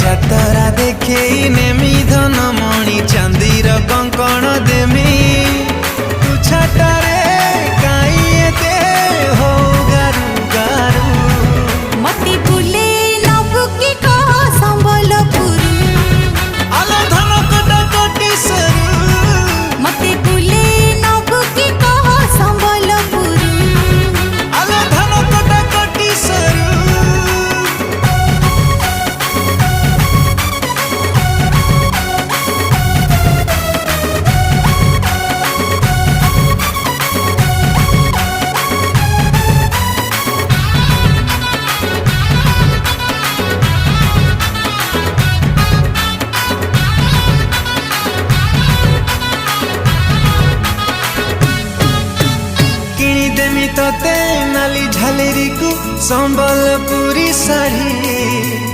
जातरा देखे नेमी धन मणि चांदीर कंकण देमी तू छाटारे काई एते हो गारू गारू मती बुले नबु की कह संबलपुर आलो धन कटा कोटी सरू मती बुले नबु की कह संबलपुर आलो धन कटा कोटी सरू किणीदेमी तोते नाली झालेरी को संबलपुरी साड़ी।